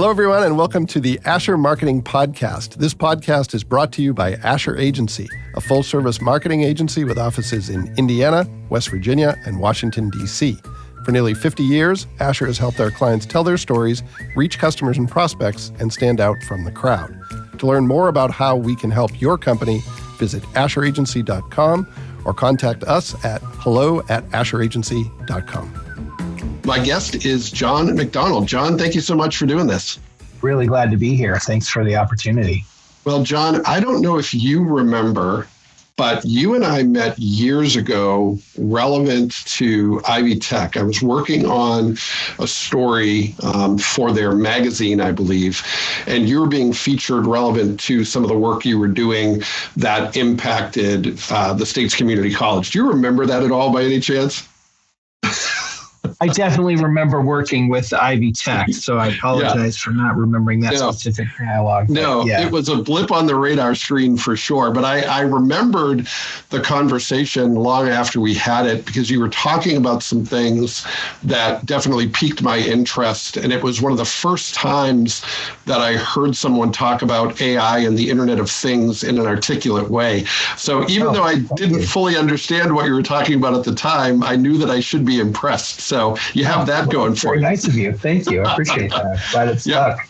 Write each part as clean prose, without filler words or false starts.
Hello, everyone, and welcome to the Asher Marketing Podcast. This podcast is brought to you by Asher Agency, a full-service marketing agency with offices in Indiana, West Virginia, and Washington, D.C. For nearly 50 years, Asher has helped our clients tell their stories, reach customers and prospects, and stand out from the crowd. To learn more about how we can help your company, visit asheragency.com or contact us at hello@asheragency.com. My guest is John McDonald. John, thank you so much for doing this. Really glad to be here. Thanks for the opportunity. Well, John, I don't know if you remember, but you and I met years ago relevant to Ivy Tech. I was working on a story for their magazine, I believe, and you were being featured relevant to some of the work you were doing that impacted the state's community college. Do you remember that at all by any chance? I definitely remember working with Ivy Tech, so I apologize for not remembering that specific dialogue. It was a blip on the radar screen for sure, but I remembered the conversation long after we had it because you were talking about some things that definitely piqued my interest, and it was one of the first times that I heard someone talk about AI and the Internet of Things in an articulate way. So even though I didn't fully understand what you were talking about at the time, I knew that I should be impressed. So you have that going for you. Very nice of you. Thank you. I appreciate that. Glad it stuck. Yeah.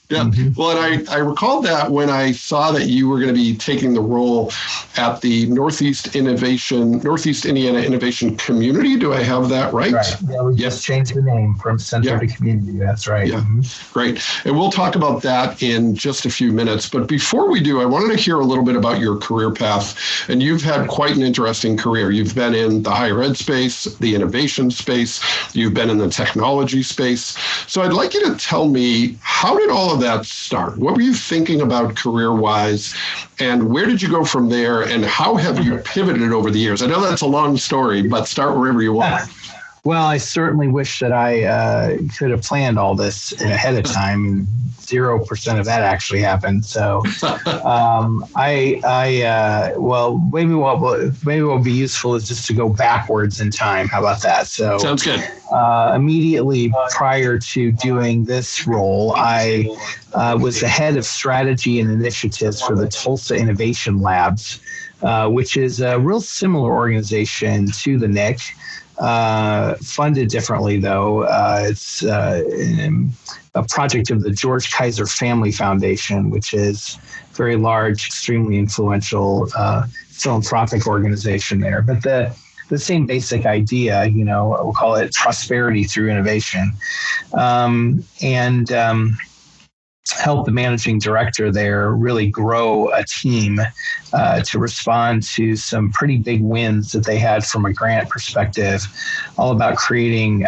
Mm-hmm. Well, and I recalled that when I saw that you were going to be taking the role at the Northeast Indiana Innovation Community. Do I have that right? Right. Yeah, we just changed the name from Center to Community. That's right. Yeah. Mm-hmm. Great. And we'll talk about that in just a few minutes. But before we do, I wanted to hear a little bit about your career path. And you've had quite an interesting career. You've been in the higher ed space, the innovation space. You've been in the technology space. So I'd like you to tell me, how did all of that start? What were you thinking about career-wise, and where did you go from there, and how have you pivoted over the years? I know that's a long story, but start wherever you want. Well, I certainly wish that I could have planned all this ahead of time. 0% of that actually happened. So, maybe what will be useful is just to go backwards in time. How about that? So, sounds good. Immediately prior to doing this role, I was the head of strategy and initiatives for the Tulsa Innovation Labs, which is a real similar organization to the NIC. Funded differently, though. It's a project of the George Kaiser Family Foundation, which is a very large, extremely influential philanthropic organization there. But the same basic idea, we'll call it prosperity through innovation. Help the managing director there really grow a team to respond to some pretty big wins that they had from a grant perspective, all about creating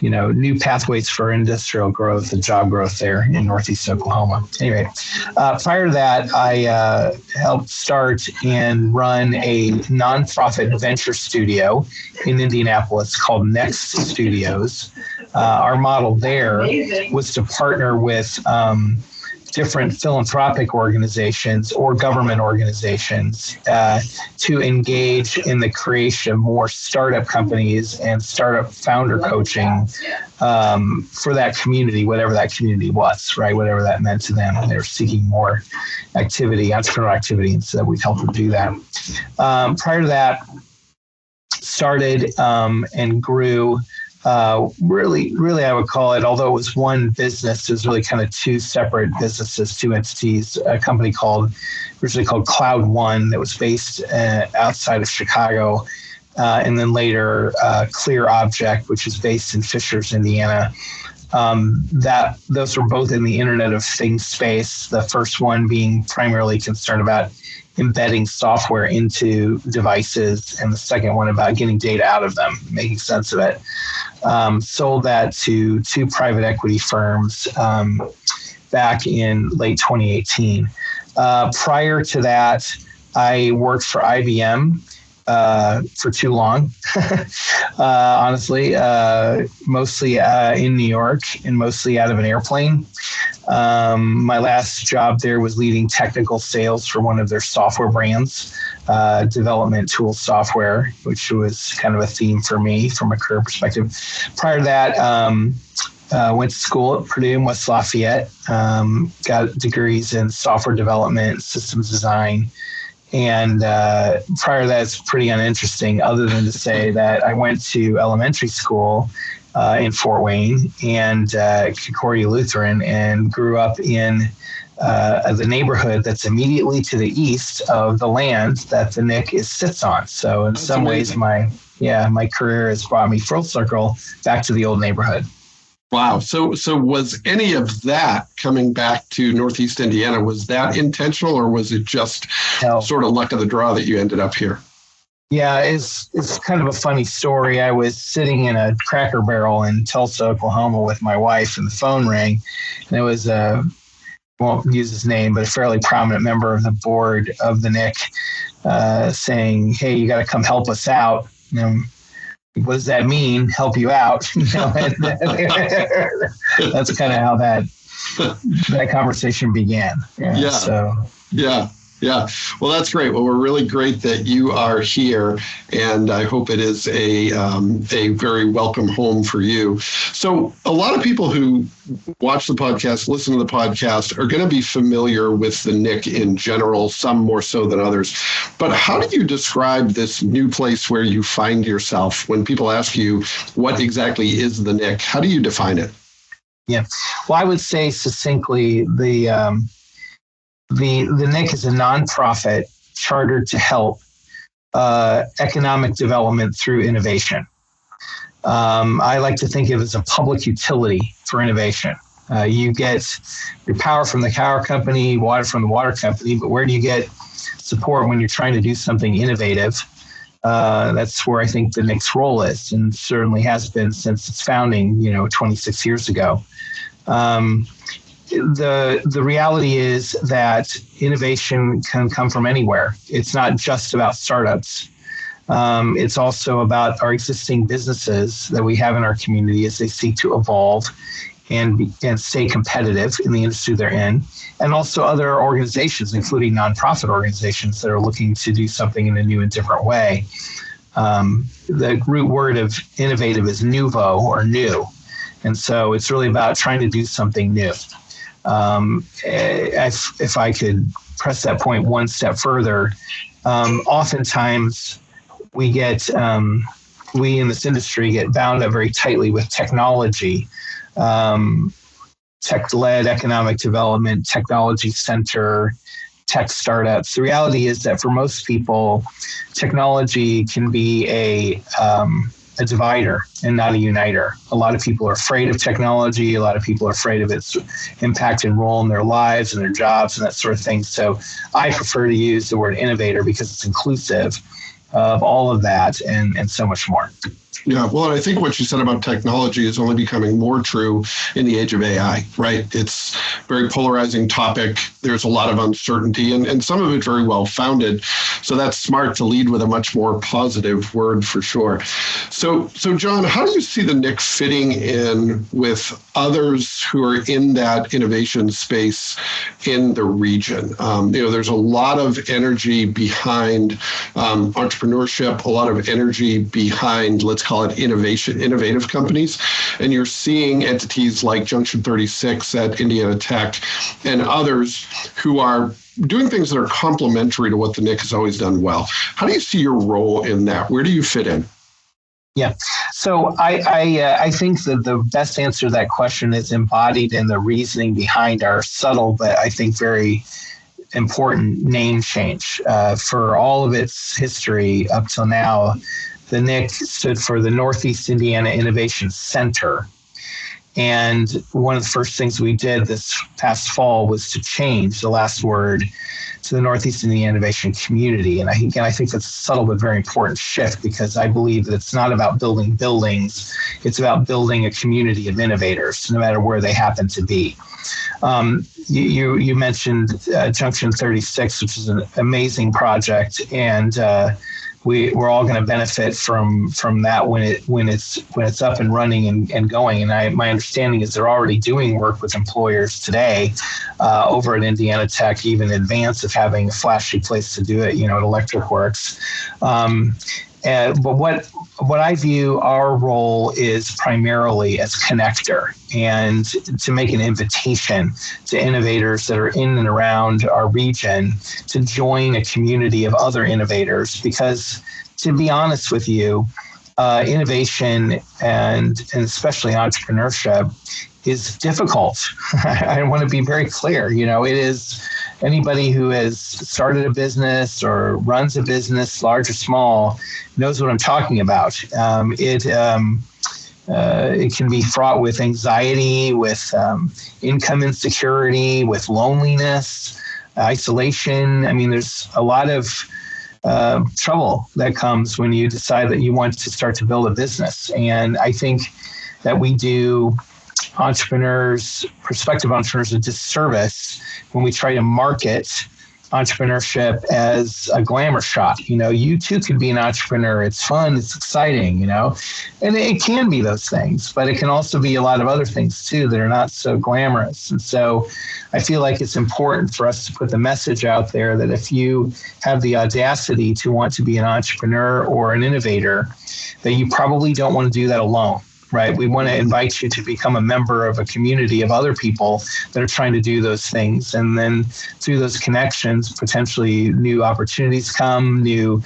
new pathways for industrial growth and job growth there in Northeast Oklahoma. Anyway, prior to that, I helped start and run a nonprofit venture studio in Indianapolis called Next Studios. Our model there was to partner with different philanthropic organizations or government organizations to engage in the creation of more startup companies and startup founder coaching for that community, whatever that community was, right? Whatever that meant to them. They were seeking more activity, entrepreneurial activity, and so we'd help them do that. Prior to that, started and grew really, I would call it, although it was one business, it was really kind of two separate businesses, two entities, a company originally called Cloud One that was based outside of Chicago, and then later Clear Object, which is based in Fishers, Indiana. Those were both in the Internet of Things space, the first one being primarily concerned about embedding software into devices, and the second one about getting data out of them, making sense of it. Sold that to two private equity firms back in late 2018. Prior to that, I worked for IBM for too long, honestly, mostly in New York and mostly out of an airplane. My last job there was leading technical sales for one of their software brands, development tool software, which was kind of a theme for me from a career perspective. Prior to that, Went to school at Purdue in West Lafayette. Got degrees in software development, systems design. And prior to that, it's pretty uninteresting, other than to say that I went to elementary school in Fort Wayne and Concordia Lutheran, and grew up in the neighborhood that's immediately to the east of the land that the Nick sits on. So in some ways, my career has brought me full circle back to the old neighborhood. Wow. So was any of that coming back to Northeast Indiana, was that intentional, or was it just sort of luck of the draw that you ended up here? Yeah, it's kind of a funny story. I was sitting in a Cracker Barrel in Tulsa, Oklahoma with my wife, and the phone rang. And it was won't use his name, but a fairly prominent member of the board of the Nick saying, "Hey, you got to come help us out." What does that mean? Help you out? That's kind of how that conversation began. Yeah. Well, that's great. Well, we're really great that you are here, and I hope it is a very welcome home for you. So a lot of people who watch the podcast, listen to the podcast, are going to be familiar with the Nick in general, some more so than others. But how do you describe this new place where you find yourself? When people ask you what exactly is the Nick, how do you define it? Yeah. Well, I would say succinctly, the Nick is a nonprofit chartered to help economic development through innovation. I like to think of it as a public utility for innovation. You get your power from the power company, water from the water company, but where do you get support when you're trying to do something innovative? That's where I think the Nick's role is, and certainly has been since its founding, 26 years ago. The reality is that innovation can come from anywhere. It's not just about startups. It's also about our existing businesses that we have in our community as they seek to evolve and stay competitive in the industry they're in, and also other organizations, including nonprofit organizations that are looking to do something in a new and different way. The root word of innovative is nouveau, or new. And so it's really about trying to do something new. If I could press that point one step further, oftentimes we in this industry get bound up very tightly with technology, tech-led economic development, technology center, tech startups. The reality is that for most people, technology can be a divider and not a uniter. A lot of people are afraid of technology. A lot of people are afraid of its impact and role in their lives and their jobs and that sort of thing. So I prefer to use the word innovator because it's inclusive of all of that and so much more. Yeah, well, I think what you said about technology is only becoming more true in the age of AI, right? It's a very polarizing topic. There's a lot of uncertainty and some of it very well founded. So that's smart to lead with a much more positive word for sure. So John, how do you see the Nick fitting in with others who are in that innovation space in the region? There's a lot of energy behind entrepreneurship, a lot of energy behind, let's call it innovative companies. And you're seeing entities like Junction 36 at Indiana Tech and others who are doing things that are complementary to what the Nick has always done well. How do you see your role in that? Where do you fit in? Yeah. So I think that the best answer to that question is embodied in the reasoning behind our subtle, but I think very important name change. For all of its history up till now, the NIC stood for the Northeast Indiana Innovation Center. And one of the first things we did this past fall was to change the last word to the Northeast Indiana Innovation Community. And I think that's a subtle but very important shift, because I believe that it's not about building buildings. It's about building a community of innovators, no matter where they happen to be. You mentioned Junction 36, which is an amazing project, and we're all going to benefit from that when it's up and running and going. And my understanding is they're already doing work with employers today over at Indiana Tech, even in advance of having a flashy place to do it, at Electric Works. But what I view our role is primarily as connector, and to make an invitation to innovators that are in and around our region to join a community of other innovators. Because to be honest with you, innovation and especially entrepreneurship is difficult. I want to be very clear. It is anybody who has started a business or runs a business, large or small, knows what I'm talking about. It can be fraught with anxiety, with income insecurity, with loneliness, isolation. I mean, there's a lot of trouble that comes when you decide that you want to start to build a business. And I think that we do prospective entrepreneurs, a disservice when we try to market entrepreneurship as a glamour shot. You too could be an entrepreneur. It's fun. It's exciting, and it can be those things, but it can also be a lot of other things too that are not so glamorous. And so I feel like it's important for us to put the message out there that if you have the audacity to want to be an entrepreneur or an innovator, that you probably don't want to do that alone. Right. We want to invite you to become a member of a community of other people that are trying to do those things. And then through those connections, potentially new opportunities come, new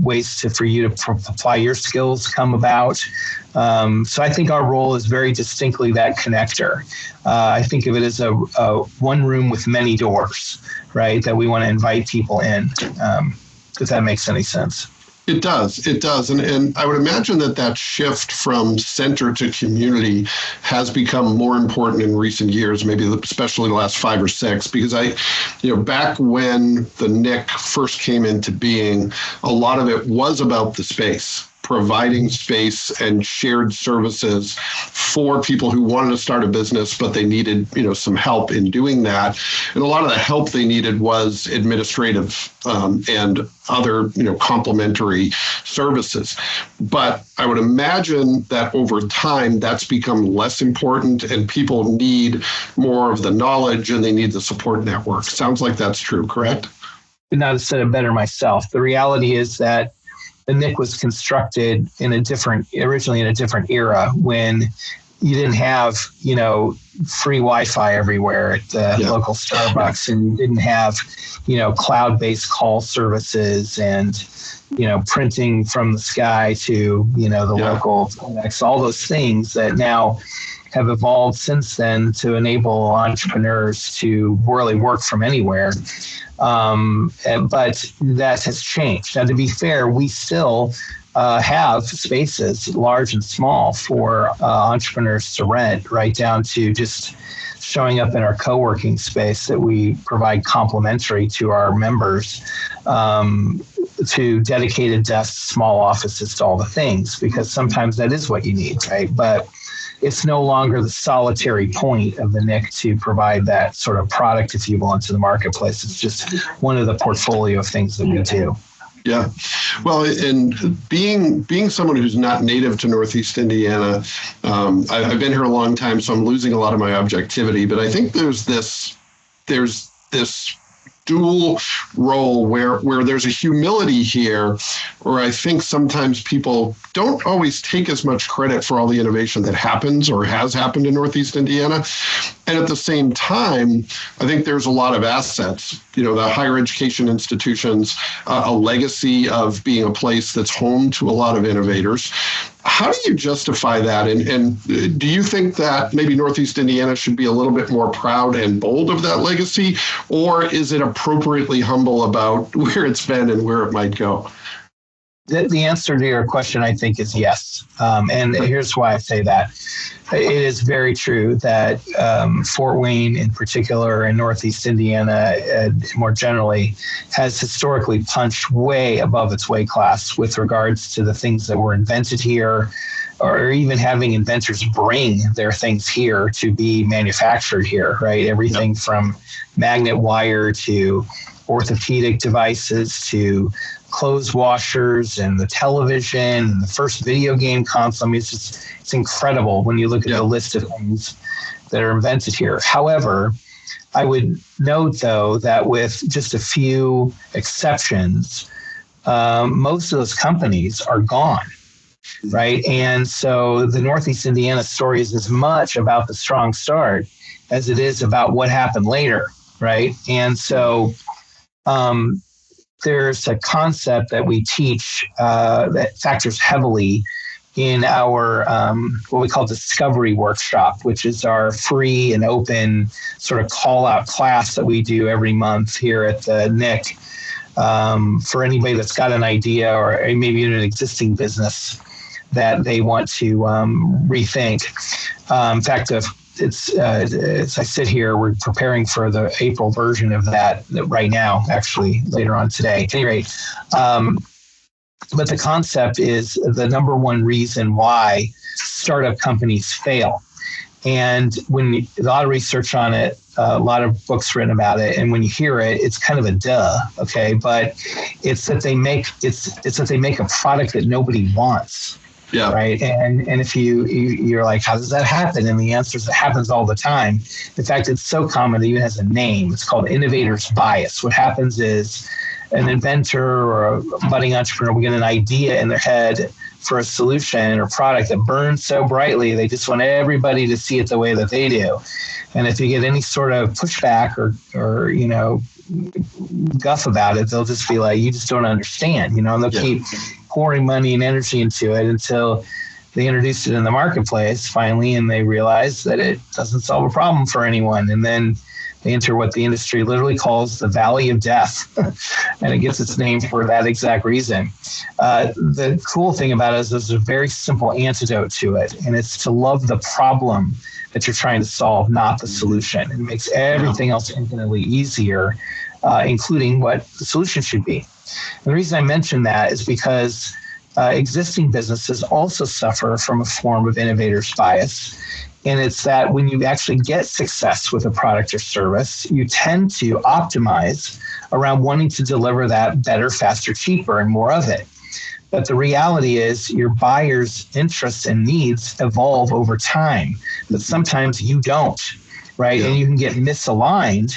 ways for you to apply your skills come about. So I think our role is very distinctly that connector. I think of it as a one room with many doors, right, that we want to invite people in, if that makes any sense. It does. And I would imagine that shift from center to community has become more important in recent years, maybe especially the last 5 or 6, because back when the NIC first came into being, a lot of it was about the space, providing space and shared services for people who wanted to start a business, but they needed, some help in doing that. And a lot of the help they needed was administrative and other, complementary services. But I would imagine that over time, that's become less important and people need more of the knowledge and they need the support network. Sounds like that's true, correct? Could not have said it better myself. The reality is that the NIC was constructed originally in a different era when you didn't have, free Wi-Fi everywhere at the local Starbucks, and you didn't have, cloud-based call services and, printing from the sky to, the local, all those things that now have evolved since then to enable entrepreneurs to really work from anywhere. But that has changed. Now, to be fair, we still have spaces, large and small, for entrepreneurs to rent, right down to just showing up in our co-working space that we provide complimentary to our members, to dedicated desks, small offices, to all the things, because sometimes that is what you need, right? But it's no longer the solitary point of the NIC to provide that sort of product, if you will, into the marketplace. It's just one of the portfolio of things that we do. Yeah. Well, and being someone who's not native to Northeast Indiana, I've been here a long time, so I'm losing a lot of my objectivity. But I think there's this dual role where there's a humility here, where I think sometimes people don't always take as much credit for all the innovation that happens or has happened in Northeast Indiana. And at the same time, I think there's a lot of assets, the higher education institutions, a legacy of being a place that's home to a lot of innovators. How do you justify that? And do you think that maybe Northeast Indiana should be a little bit more proud and bold of that legacy? Or is it appropriately humble about where it's been and where it might go? The answer to your question, I think, is yes. And here's why I say that. It is very true that Fort Wayne in particular and Northeast Indiana more generally has historically punched way above its weight class with regards to the things that were invented here, or even having inventors bring their things here to be manufactured here, right? Everything from magnet wire to orthopedic devices to clothes washers and the television and the first video game console. I mean, it's incredible when you look at the list of things that are invented here. However, I would note, though, that with just a few exceptions, most of those companies are gone. Right. And so the Northeast Indiana story is as much about the strong start as it is about what happened later. Right. And so there's a concept that we teach that factors heavily in our what we call discovery workshop, which is our free and open sort of call out class that we do every month here at the NIC for anybody that's got an idea or maybe in an existing business that they want to rethink. In fact, it's as I sit here, we're preparing for the April version of that right now, actually later on today. At any rate, but the concept is the number one reason why startup companies fail. And when a lot of research on it, a lot of books written about it, and when you hear it, it's kind of a duh, okay? But it's that they make a product that nobody wants. Yeah. Right. And if you're like, how does that happen? And the answer is it happens all the time. In fact, it's so common it even has a name. It's called innovator's bias. What happens is an inventor or a budding entrepreneur will get an idea in their head for a solution or product that burns so brightly, they just want everybody to see it the way that they do. And if you get any sort of pushback or guff about it, they'll just be like, you just don't understand, and they'll keep pouring money and energy into it until they introduce it in the marketplace finally, and they realize that it doesn't solve a problem for anyone. And then they enter what the industry literally calls the valley of death, and it gets its name for that exact reason. The cool thing about it is there's a very simple antidote to it, and it's to love the problem that you're trying to solve, not the solution. It makes everything else infinitely easier, including what the solution should be. And the reason I mention that is because existing businesses also suffer from a form of innovator's bias. And it's that when you actually get success with a product or service, you tend to optimize around wanting to deliver that better, faster, cheaper, and more of it. But the reality is your buyer's interests and needs evolve over time, but sometimes you don't, right? Yeah. And you can get misaligned,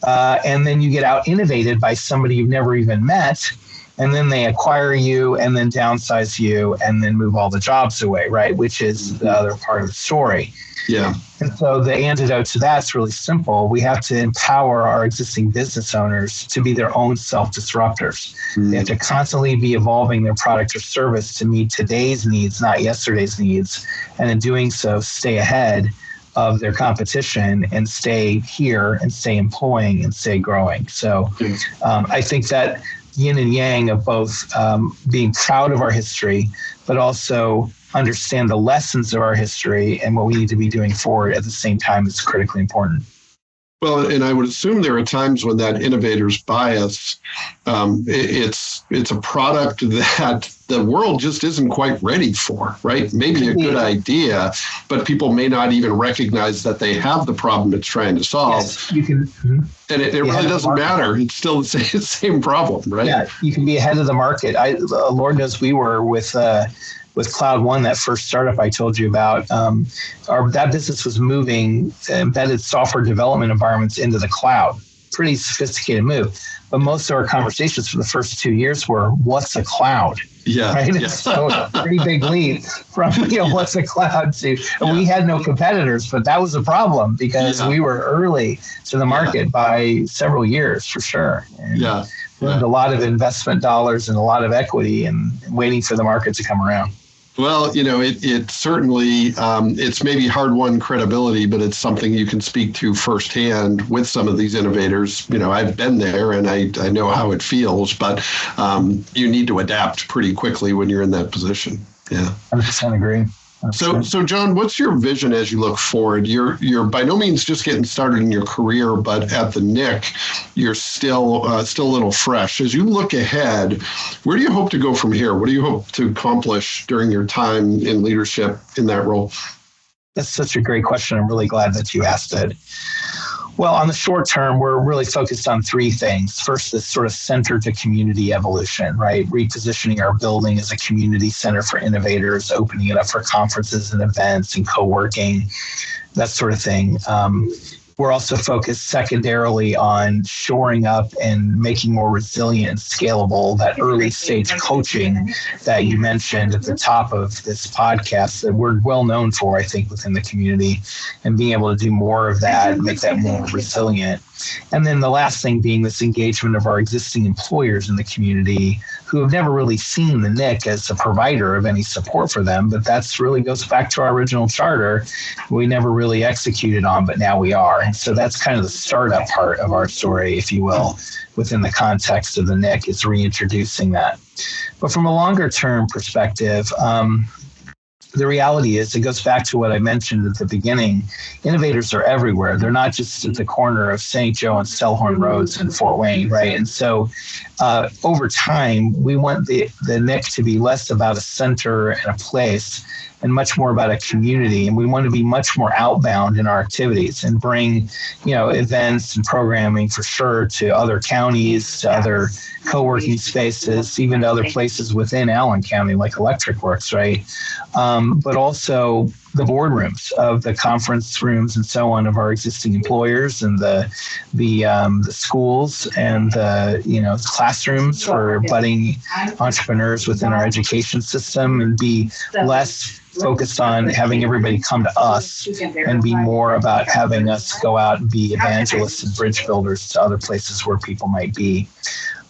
and then you get out innovated by somebody you've never even met, and then they acquire you and then downsize you and then move all the jobs away, right? Which is the other part of the story. Yeah. And so the antidote to that's really simple. We have to empower our existing business owners to be their own self-disruptors. They have to constantly be evolving their product or service to meet today's needs, not yesterday's needs. And in doing so, stay ahead of their competition and stay here and stay employing and stay growing. So I think that yin and yang of both being proud of our history, but also understand the lessons of our history and what we need to be doing forward at the same time is critically important. Well, and I would assume there are times when that innovator's bias, it's a product that the world just isn't quite ready for, right? Maybe a good idea, but people may not even recognize that they have the problem it's trying to solve. Yes, you can. And it really doesn't matter. It's still the same problem, right? Yeah, you can be ahead of the market. Lord knows we were with Cloud One, that first startup I told you about, that business was moving embedded software development environments into the cloud. Pretty sophisticated move. But most of our conversations for the first 2 years were, what's a cloud? Yeah. Right? Yeah. So pretty big leap from, what's a cloud to, we had no competitors, but that was a problem because we were early to the market by several years for sure. And learned a lot of investment dollars and a lot of equity and waiting for the market to come around. Well, it certainly, it's maybe hard-won credibility, but it's something you can speak to firsthand with some of these innovators. I've been there and I know how it feels, but you need to adapt pretty quickly when you're in that position. Yeah. 100% agree. So John, what's your vision as you look forward? You're by no means just getting started in your career, but at the NIC, you're still a little fresh. As you look ahead, where do you hope to go from here? What do you hope to accomplish during your time in leadership in that role? That's such a great question. I'm really glad that you asked it. Well, on the short term, we're really focused on three things. First, this sort of center to community evolution, right? Repositioning our building as a community center for innovators, opening it up for conferences and events and co-working, that sort of thing. We're also focused secondarily on shoring up and making more resilient and scalable that early stage coaching that you mentioned at the top of this podcast that we're well known for, I think, within the community, and being able to do more of that, make that more resilient. And then the last thing being this engagement of our existing employers in the community who have never really seen the NIC as a provider of any support for them, but that's really goes back to our original charter we never really executed on, but now we are. And so that's kind of the startup part of our story, if you will, within the context of the NIC, is reintroducing that. But from a longer term perspective, the reality is, it goes back to what I mentioned at the beginning. Innovators are everywhere. They're not just at the corner of St. Joe and Stellhorn Roads in Fort Wayne, right? And so over time, we want the NIC to be less about a center and a place and much more about a community. And we want to be much more outbound in our activities and bring, events and programming for sure to other counties, to other co-working spaces, even to other places within Allen County, like Electric Works, right? But also the boardrooms of the conference rooms and so on of our existing employers, and the schools and the classrooms for budding entrepreneurs within our education system, and be less focused on having everybody come to us and be more about having us go out and be evangelists and bridge builders to other places where people might be.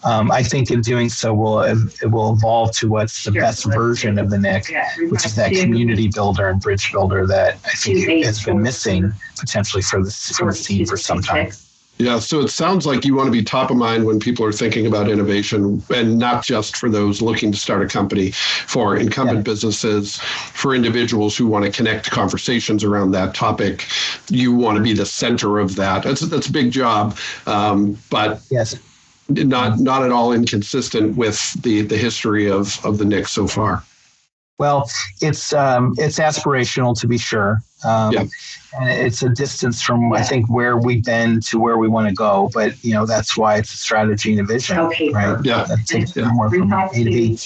I think in doing so, it will evolve to what's the best version of the NIC, which is that community builder and bridge builder that I think has been missing potentially from the scene for some time. Yeah, so it sounds like you want to be top of mind when people are thinking about innovation, and not just for those looking to start a company, for incumbent businesses, for individuals who want to connect conversations around that topic. You want to be the center of that. That's a big job, but yes, not at all inconsistent with the history of the NIC so far. Well, it's aspirational, to be sure. And it's a distance from, I think, where we've been to where we want to go. But, that's why it's a strategy and a vision, right? Yeah. That takes more from A to B.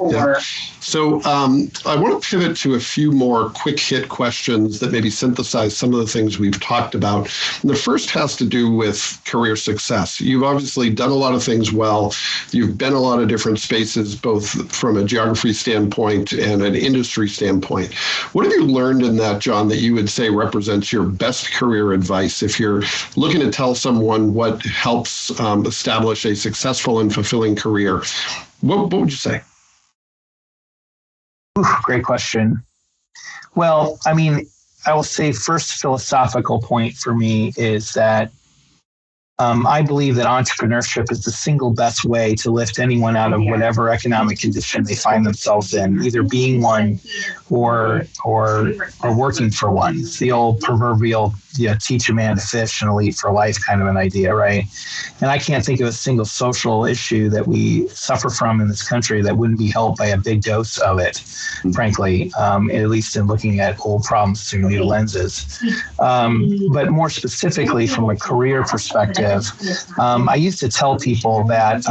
Yeah. So I want to pivot to a few more quick hit questions that maybe synthesize some of the things we've talked about. And the first has to do with career success. You've obviously done a lot of things well. You've been a lot of different spaces, both from a geography standpoint and an industry standpoint. What have you learned in that, John, that you would say represents your best career advice if you're looking to tell someone what helps establish a successful and fulfilling career? What would you say? Great question. Well, I will say first philosophical point for me is that I believe that entrepreneurship is the single best way to lift anyone out of whatever economic condition they find themselves in, either being one or working for one. It's the old proverbial, teach a man to fish and he'll eat for life kind of an idea, right? And I can't think of a single social issue that we suffer from in this country that wouldn't be helped by a big dose of it, frankly, at least in looking at old problems through new lenses. But more specifically, from a career perspective, I used to tell people that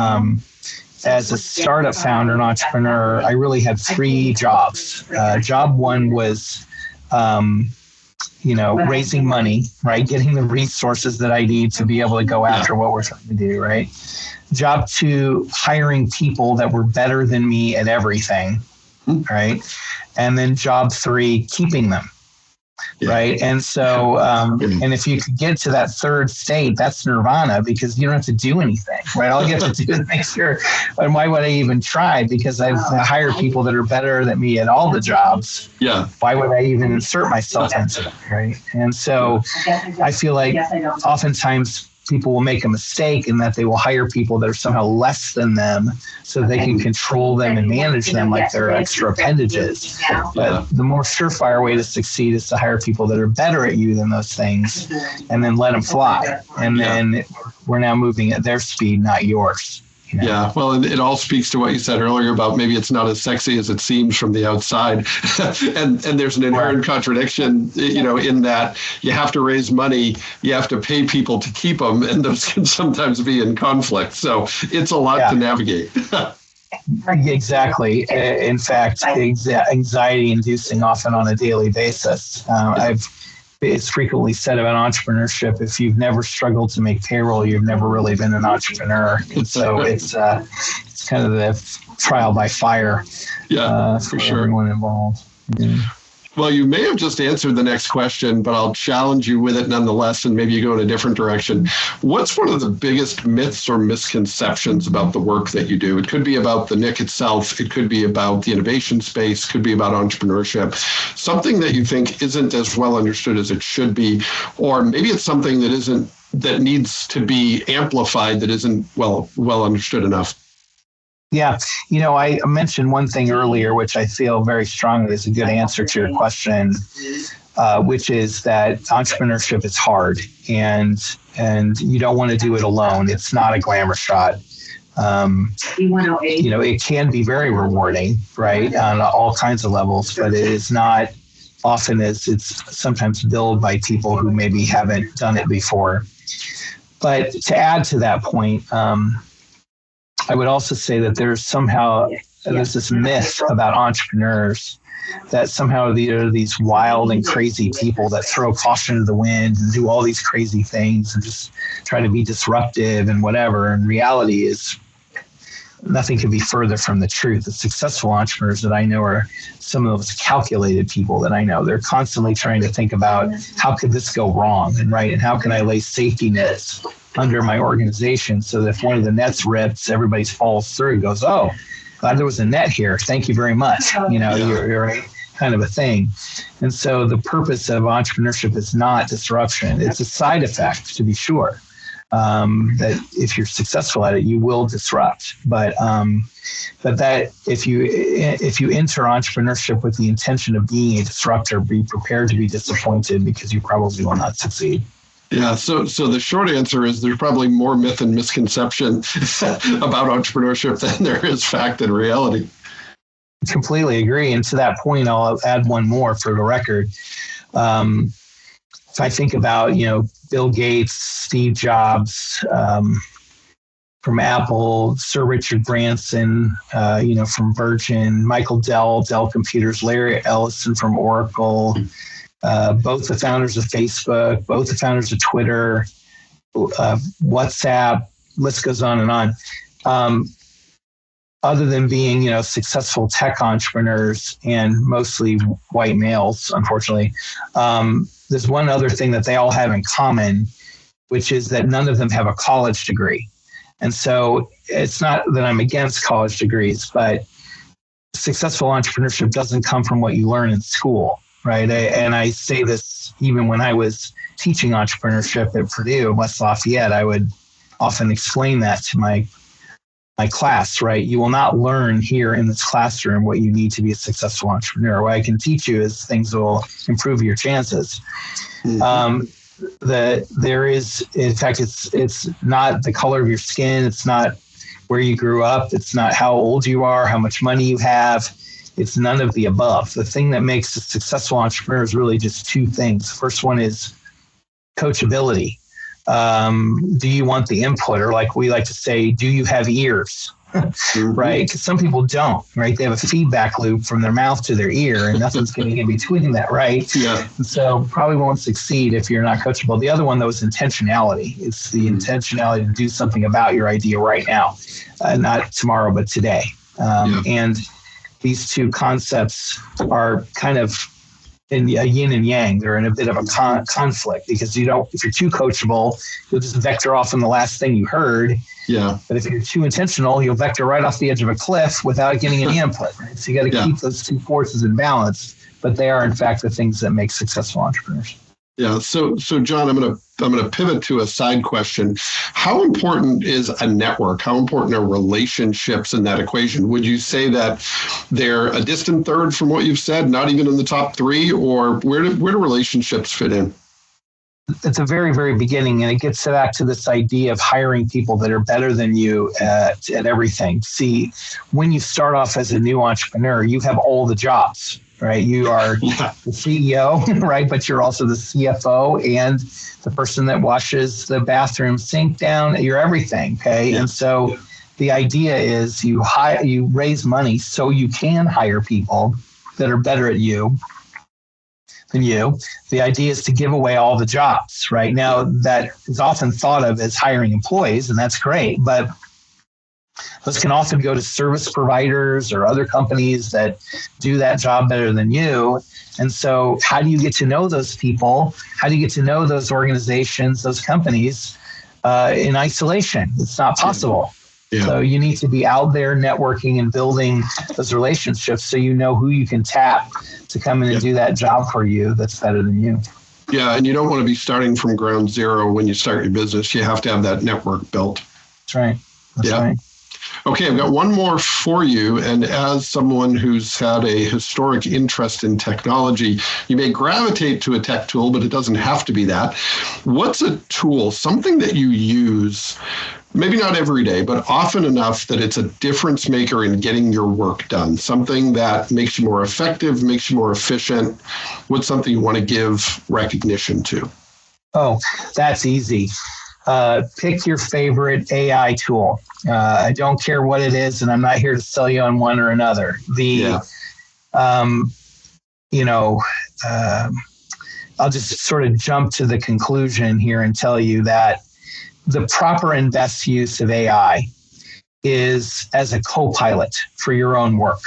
as a startup founder and entrepreneur, I really had three jobs. Job one was, raising money, right? Getting the resources that I need to be able to go after what we're trying to do, right? Job two, hiring people that were better than me at everything, right? And then job three, keeping them. Right. And so, and if you could get to that third state, that's nirvana, because you don't have to do anything, right? All you have to do is make sure, and why would I even try? Because I've hired people that are better than me at all the jobs. Yeah. Why would I even insert myself into it, right? And so I feel like oftentimes people will make a mistake in that they will hire people that are somehow less than them so they can control them and manage them like they're extra appendages. But the more surefire way to succeed is to hire people that are better at you than those things and then let them fly. And then we're now moving at their speed, not yours. Yeah, well, and it all speaks to what you said earlier about maybe it's not as sexy as it seems from the outside. and there's an inherent contradiction, in that you have to raise money, you have to pay people to keep them, and those can sometimes be in conflict. So it's a lot to navigate. Exactly. In fact, anxiety inducing often on a daily basis. I've it's frequently said about entrepreneurship, if you've never struggled to make payroll, you've never really been an entrepreneur. And so it's kind of the trial by fire for sure. Everyone involved. Yeah. Well, you may have just answered the next question, but I'll challenge you with it nonetheless, and maybe you go in a different direction. What's one of the biggest myths or misconceptions about the work that you do? It could be about the NIC itself. It could be about the innovation space. It could be about entrepreneurship. Something that you think isn't as well understood as it should be, or maybe it's something that needs to be amplified that isn't well understood enough. Yeah. I mentioned one thing earlier, which I feel very strongly is a good answer to your question, which is that entrepreneurship is hard and you don't want to do it alone. It's not a glamour shot. It can be very rewarding, right, on all kinds of levels, but it is not often as it's sometimes billed by people who maybe haven't done it before. But to add to that point, I would also say that there's this myth about entrepreneurs that somehow there are these wild and crazy people that throw caution to the wind and do all these crazy things and just try to be disruptive and whatever. And reality is nothing could be further from the truth. The successful entrepreneurs that I know are some of those calculated people that I know. They're constantly trying to think about how could this go wrong and how can I lay safety nets under my organization so that if one of the nets rips, everybody falls through and goes, oh, glad there was a net here. Thank you very much. You're kind of a thing. And so the purpose of entrepreneurship is not disruption. It's a side effect, to be sure. That if you're successful at it, you will disrupt. But that if you enter entrepreneurship with the intention of being a disruptor, be prepared to be disappointed because you probably will not succeed. Yeah, so the short answer is there's probably more myth and misconception about entrepreneurship than there is fact and reality. Completely agree. And to that point, I'll add one more for the record. If I think about, Bill Gates, Steve Jobs, from Apple, Sir Richard Branson, from Virgin, Michael Dell Computers, Larry Ellison from Oracle, both the founders of Facebook, both the founders of Twitter, WhatsApp, list goes on and on. Other than being, successful tech entrepreneurs and mostly white males, unfortunately, there's one other thing that they all have in common, which is that none of them have a college degree. And so it's not that I'm against college degrees, but successful entrepreneurship doesn't come from what you learn in school, right? And I say this even when I was teaching entrepreneurship at Purdue, West Lafayette, I would often explain that to my class, right? You will not learn here in this classroom what you need to be a successful entrepreneur. What I can teach you is things that will improve your chances. Mm-hmm. There is, in fact, it's not the color of your skin. It's not where you grew up. It's not how old you are, how much money you have. It's none of the above. The thing that makes a successful entrepreneur is really just two things. The first one is coachability. Do you want the input? Or like we like to say, do you have ears? Mm-hmm. Right? Because some people don't, right? They have a feedback loop from their mouth to their ear and nothing's getting in between that, right? Yeah. And so probably won't succeed if you're not coachable. The other one, though, is intentionality. It's the intentionality to do something about your idea right now, not tomorrow, but today. And these two concepts are kind of in a yin and yang. They're in a bit of a conflict because if you're too coachable, you'll just vector off on the last thing you heard. Yeah. But if you're too intentional, you'll vector right off the edge of a cliff without getting any input. Right? So you got to keep those two forces in balance. But they are, in fact, the things that make successful entrepreneurs. Yeah. So John, I'm gonna pivot to a side question. How important is a network? How important are relationships in that equation? Would you say that they're a distant third from what you've said, not even in the top three, or where do relationships fit in? At the very, very beginning, and it gets back to this idea of hiring people that are better than you at everything. See, when you start off as a new entrepreneur, you have all the jobs. Right, you are the CEO, right? But you're also the CFO and the person that washes the bathroom sink down. You're everything, okay? Yeah. And so the idea is you raise money so you can hire people that are better at you, than you. The idea is to give away all the jobs. Right now, that is often thought of as hiring employees, and that's great, but those can often go to service providers or other companies that do that job better than you. And so how do you get to know those people? How do you get to know those organizations, those companies in isolation? It's not possible. Yeah. So you need to be out there networking and building those relationships so you know who you can tap to come in and do that job for you that's better than you. Yeah, and you don't want to be starting from ground zero when you start your business. You have to have that network built. That's right. That's right. Okay, I've got one more for you. And as someone who's had a historic interest in technology, you may gravitate to a tech tool, but it doesn't have to be that. What's a tool, something that you use, maybe not every day, but often enough that it's a difference maker in getting your work done, something that makes you more effective, makes you more efficient? What's something you want to give recognition to? Oh, that's easy. Pick your favorite AI tool. I don't care what it is, and I'm not here to sell you on one or another. I'll just sort of jump to the conclusion here and tell you that the proper and best use of AI is as a co-pilot for your own work,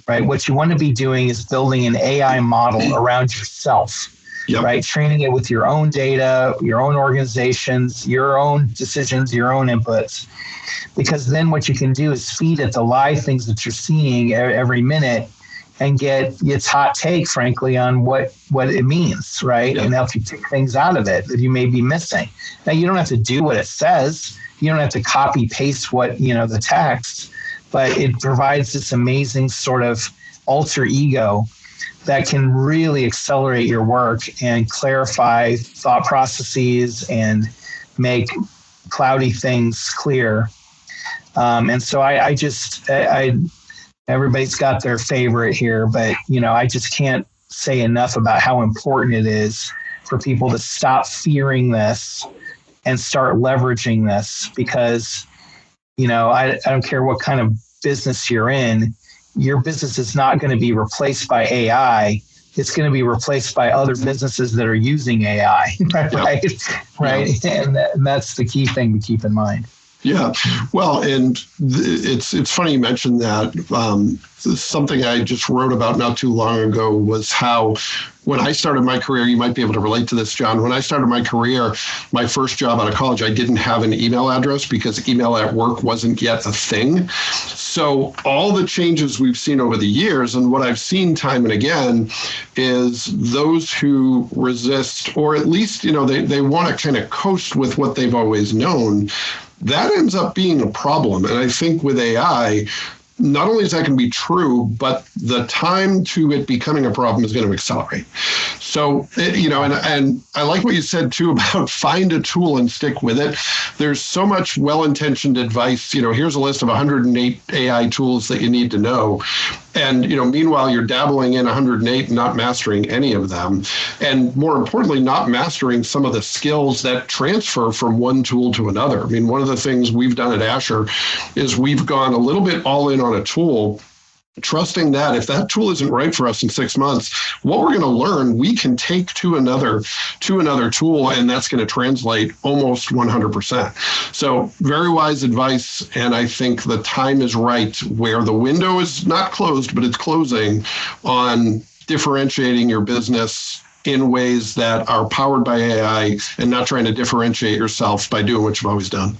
right? What you want to be doing is building an AI model around yourself. Yep. Right? Training it with your own data, your own organizations, your own decisions, your own inputs. Because then what you can do is feed it the live things that you're seeing every minute and get its hot take, frankly, on what it means, right? Yep. And help you pick things out of it that you may be missing. Now, you don't have to do what it says. You don't have to copy paste the text, but it provides this amazing sort of alter ego that can really accelerate your work and clarify thought processes and make cloudy things clear. And so everybody's got their favorite here, but I just can't say enough about how important it is for people to stop fearing this and start leveraging this, because I don't care what kind of business you're in. Your business is not going to be replaced by AI. It's going to be replaced by other businesses that are using AI, right? Right. And that's the key thing to keep in mind. Yeah. Well, and it's funny you mentioned that. Something I just wrote about not too long ago was how when I started my career, you might be able to relate to this, John. When I started my career, my first job out of college, I didn't have an email address because email at work wasn't yet a thing. So all the changes we've seen over the years, and what I've seen time and again, is those who resist, or at least, they want to kind of coast with what they've always known. That ends up being a problem. And I think with AI, not only is that going to be true, but the time to it becoming a problem is going to accelerate. So, and I like what you said too about find a tool and stick with it. There's so much well-intentioned advice. Here's a list of 108 AI tools that you need to know. And, meanwhile, you're dabbling in 108 and not mastering any of them. And more importantly, not mastering some of the skills that transfer from one tool to another. I mean, one of the things we've done at Asher is we've gone a little bit all in on a tool, trusting that if that tool isn't right for us in 6 months, what we're going to learn, we can take to another tool, and that's going to translate almost 100%. So very wise advice. And I think the time is right where the window is not closed, but it's closing on differentiating your business in ways that are powered by AI and not trying to differentiate yourself by doing what you've always done.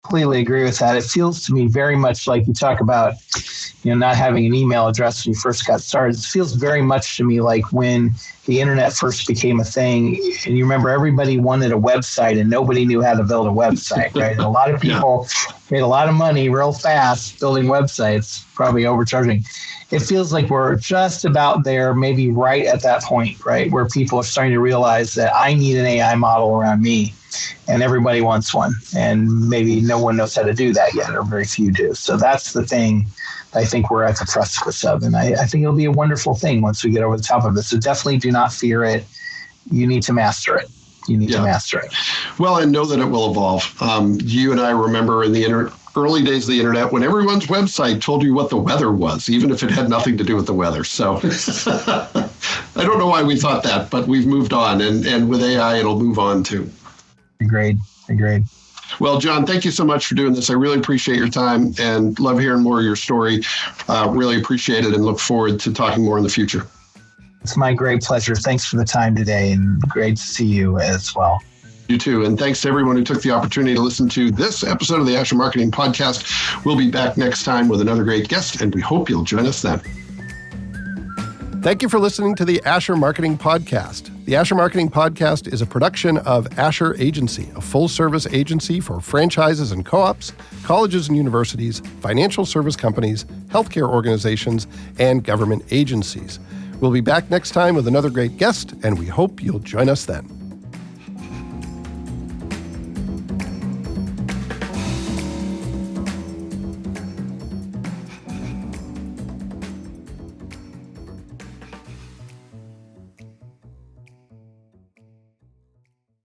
Completely agree with that. It feels to me very much like you talk about, not having an email address when you first got started. It feels very much to me like when the internet first became a thing, and you remember everybody wanted a website and nobody knew how to build a website, right? And a lot of people made a lot of money real fast building websites, probably overcharging. It feels like we're just about there, maybe right at that point, right? Where people are starting to realize that I need an AI model around me. And everybody wants one. And maybe no one knows how to do that yet, or very few do. So that's the thing I think we're at the precipice of. And I think it'll be a wonderful thing once we get over the top of it. So definitely do not fear it. You need to master it. You need to master it. Well, and know that it will evolve. You and I remember in the early days of the internet when everyone's website told you what the weather was, even if it had nothing to do with the weather. So I don't know why we thought that, but we've moved on. And with AI, it'll move on too. Agreed. Well, John, thank you so much for doing this. I really appreciate your time and love hearing more of your story. Really appreciate it and look forward to talking more in the future. It's my great pleasure. Thanks for the time today, and great to see you as well. You too. And thanks to everyone who took the opportunity to listen to this episode of the Asher Marketing Podcast. We'll be back next time with another great guest, and we hope you'll join us then. Thank you for listening to the Asher Marketing Podcast. The Asher Marketing Podcast is a production of Asher Agency, a full-service agency for franchises and co-ops, colleges and universities, financial service companies, healthcare organizations, and government agencies. We'll be back next time with another great guest, and we hope you'll join us then.